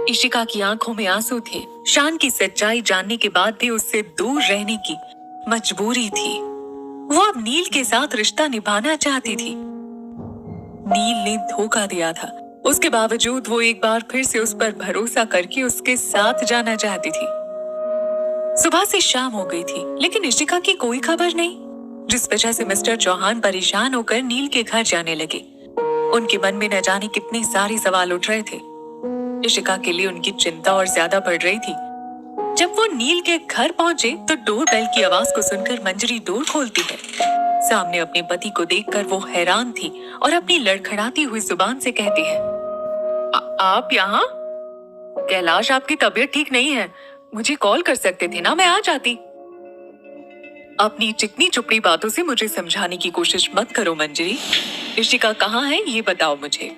इशिका की आंखों में आंसू थे। शान की सच्चाई जानने के बाद भी उससे दूर रहने की मजबूरी थी। वो अब नील के साथ रिश्ता निभाना चाहती थी। नील ने धोखा दिया था, उसके बावजूद वो एक बार फिर से उस पर भरोसा करके उसके साथ जाना चाहती थी। सुबह से शाम हो गई थी, लेकिन इशिका की कोई खबर नहीं, जिस वजह से मिस्टर चौहान परेशान होकर नील के घर जाने लगे। उनके मन में न जाने कितने सारे सवाल उठ रहे थे। इशिका के लिए उनकी चिंता और ज्यादा बढ़ रही थी। जब वो नील के घर पहुंचे तो डोर बेल की आवाज को सुनकर मंजरी डोर खोलती है। सामने अपने पति को देखकर वो हैरान थी और अपनी लड़खड़ाती हुई जुबान से कहती है, आप यहाँ? कैलाश, आपकी तबीयत ठीक नहीं है, मुझे कॉल कर सकते थे ना, मैं आ जाती। अपनी चिकनी चुपड़ी बातों से मुझे समझाने की कोशिश मत करो मंजरी। इशिका कहाँ है ये बताओ मुझे,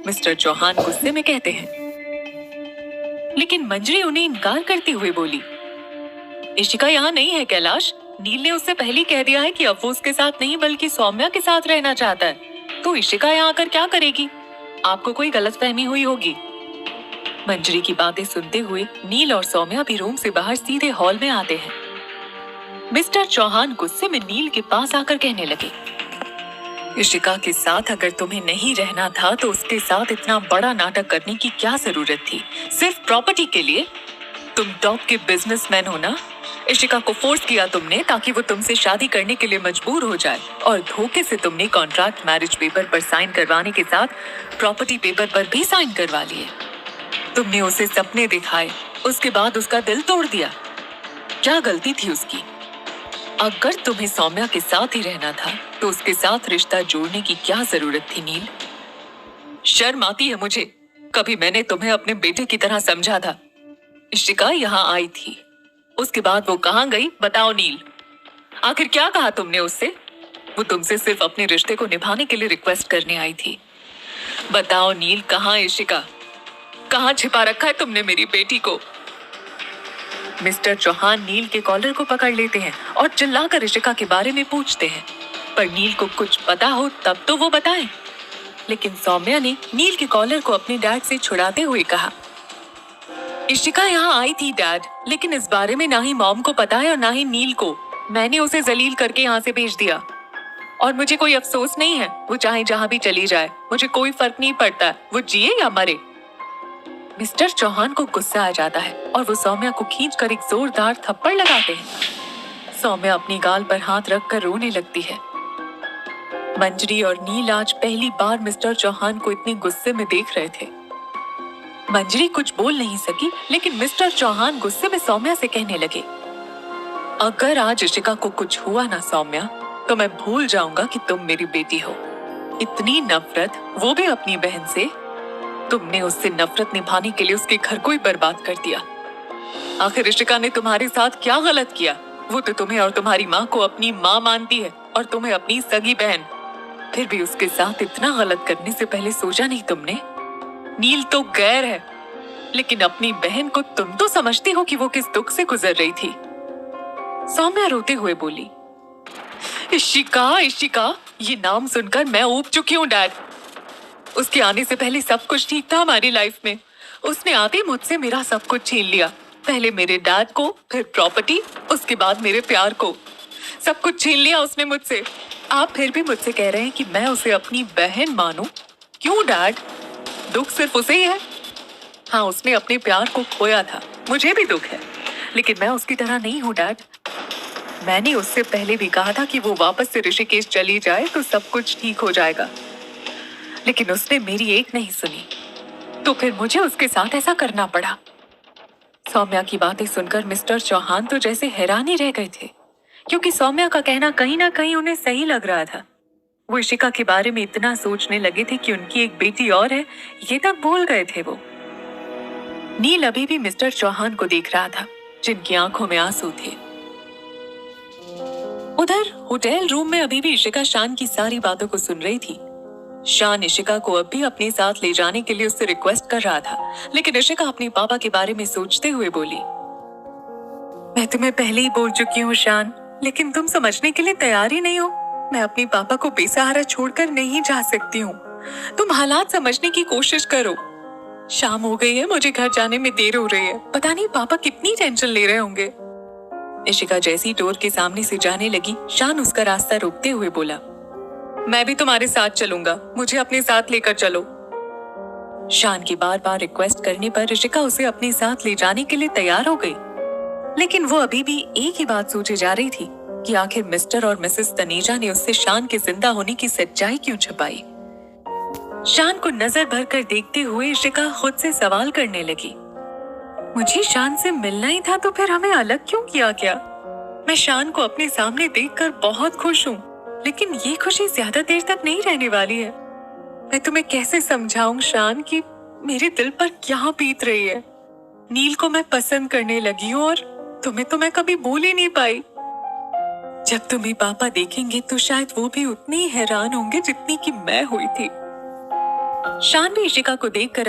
मिस्टर चौहान गुस्से में कहते हैं। लेकिन मंजरी उन्हें इनकार करती हुए बोली, इशिका यहाँ नहीं है कैलाश। नील ने उससे पहले कह दिया है कि अब वो उसके साथ नहीं बल्कि सौम्या के साथ रहना चाहता है, तो इशिका यहाँ आकर क्या करेगी? आपको कोई गलतफहमी हुई होगी। मंजरी की बातें सुनते हुए नील और सौम्या भी रूम से बाहर सीधे हॉल में आते हैं। मिस्टर चौहान गुस्से में नील के पास आकर कहने लगे, इशिका के साथ अगर तुम्हें नहीं रहना था तो उसके साथ इतना बड़ा नाटक करने की क्या जरूरत थी? सिर्फ प्रॉपर्टी के लिए? तुम टॉप के बिजनेसमैन हो ना? इशिका को फोर्स किया तुमने ताकि वो तुमसे शादी करने के लिए मजबूर हो जाए, और धोखे से तुमने कॉन्ट्रैक्ट मैरिज पेपर पर साइन करवाने के साथ प्रॉपर्टी पेपर पर भी साइन करवा लिए। तुमने उसे सपने दिखाए, उसके बाद उसका दिल तोड़ दिया। क्या गलती थी उसकी? अगर तुम्हें सौम्या के साथ ही रहना था तो उसके साथ रिश्ता जोड़ने की क्या जरूरत थी नील? शर्म आती है मुझे। कभी मैंने तुम्हें अपने बेटे की तरह समझा था। इशिका यहाँ आई थी, उसके बाद वो कहाँ गई बताओ नील? आखिर क्या कहा तुमने उससे? वो तुमसे सिर्फ अपने रिश्ते को निभाने के लिए रिक्वेस्ट करने आई थी। बताओ नील, कहाँ इशिका? कहाँ छिपा रखा है तुमने मेरी बेटी को? मिस्टर चौहान नील के कॉलर को पकड़ लेते हैं और चिल्लाकर इशिका के बारे में पूछते हैं, पर नील को कुछ पता हो तब तो वो बताए। लेकिन सौम्या ने नील के कॉलर को अपने डैड से छुड़ाते हुए कहा, इशिका यहाँ आई थी डैड, लेकिन इस बारे में ना ही मॉम को पता है और ना ही नील को। मैंने उसे जलील करके यहाँ से भेज दिया और मुझे कोई अफसोस नहीं है। वो चाहे जहाँ भी चली जाए, मुझे कोई फर्क नहीं पड़ता, वो जिए या मरे। मिस्टर चौहान को गुस्सा आ जाता है और वो सौम्या को खींचकर एक जोरदार थप्पड़ लगाते हैं। सौम्या अपनी गाल पर हाथ रखकर रोने लगती है। मंजरी और नील आज पहली बार मिस्टर चौहान को इतने गुस्से में देख रहे थे। मंजरी कुछ बोल नहीं सकी, लेकिन मिस्टर चौहान गुस्से में सौम्या से कहने लगे, अगर आज इशिका को कुछ हुआ ना सौम्या, तो मैं भूल जाऊंगा कि तुम मेरी बेटी हो। इतनी नफरत, वो भी अपनी बहन से। तुमने उससे नफरत निभाने के लिए उसके घर को ही बर्बाद कर दिया। आखिर इशिका ने तुम्हारे साथ क्या गलत किया? वो तो तुम्हें और तुम्हारी माँ को अपनी माँ मानती है और तुम्हें अपनी सगी बहन। फिर भी उसके साथ इतना गलत करने से पहले सोचा नहीं तुमने? नील तो गैर है, लेकिन अपनी बहन को तुम तो समझती हो कि वो किस दुख से गुजर रही थी। सौम्या रोते हुए बोली, इशिका, इशिका, ये नाम सुनकर मैं ऊब चुकी हूँ डैड। उसके आने से पहले सब कुछ ठीक था हमारी लाइफ में। उसने आते मुझसे मेरा सब कुछ छीन लिया। पहले मेरे डैड को, फिर प्रॉपर्टी, उसके बाद मेरे प्यार को। सब कुछ छीन लिया उसने मुझसे। आप फिर भी मुझसे कह रहे हैं कि मैं उसे अपनी बहन मानूं? क्यों डैड? दुख सिर्फ उसे ही है। हाँ, उसने अपने प्यार को खोया था, मुझे भी दुख है, लेकिन मैं उसकी तरह नहीं हूँ डैड। मैंने उससे पहले भी कहा था कि वो वापस से ऋषिकेश चली जाए तो सब कुछ ठीक हो जाएगा, लेकिन उसने मेरी एक नहीं सुनी, तो फिर मुझे उसके साथ ऐसा करना पड़ा। सौम्या की बातें सुनकर मिस्टर चौहान तो जैसे हैरान ही रह गए थे, क्योंकि सौम्या का कहना कहीं ना कहीं उन्हें सही लग रहा था। वो इशिका के बारे में इतना सोचने लगे थे कि उनकी एक बेटी और है, ये तक भूल गए थे वो। नील अभी भी मिस्टर चौहान को देख रहा था, जिनकी आंखों में आंसू थे। उधर होटल रूम में अभी भी इशिका शान की सारी बातों को सुन रही थी। शान इशिका को अब भी अपने साथ ले जाने के लिए उससे रिक्वेस्ट कर रहा था, लेकिन इशिका अपने पापा के बारे में सोचते हुए बोली, मैं तुम्हें पहले ही बोल चुकी हूँ शान, लेकिन तुम समझने के लिए तैयार ही नहीं हो। मैं अपने पापा को बेसहारा छोड़कर नहीं जा सकती हूँ। तुम हालात समझने की कोशिश करो। शाम हो गई है, मुझे घर जाने में देर हो रही है। पता नहीं पापा कितनी टेंशन ले रहे होंगे। इशिका जैसी डोर के सामने से जाने लगी, शान उसका रास्ता रोकते हुए बोला, मैं भी तुम्हारे साथ चलूंगा, मुझे अपने साथ लेकर चलो। शान की बार बार रिक्वेस्ट करने पर इशिका उसे अपने साथ ले जाने के लिए तैयार हो गई, लेकिन वो अभी भी एक ही बात सोचे जा रही थी कि आखिर मिस्टर और मिसेस तनीजा ने उससे शान के जिंदा होने की सच्चाई क्यों छुपाई। शान को नजर भर कर देखते हुए इशिका खुद से सवाल करने लगी, मुझे शान से मिलना ही था तो फिर हमें अलग क्यों किया गया? मैं शान को अपने सामने देखकर बहुत खुश हूँ, लेकिन ये खुशी ज्यादा देर तक नहीं रहने वाली है। मैं तुम्हें कैसे समझाऊं शान कि मेरे दिल पर क्या बीत रही है। नील को मैं पसंद करने लगी हूँ और तुम्हें तो मैं कभी भूल ही नहीं पाई। जब तुम्हें पापा देखेंगे तो शायद वो भी उतने ही हैरान होंगे जितनी कि मैं हुई थी। शान भी इशिका को देखकर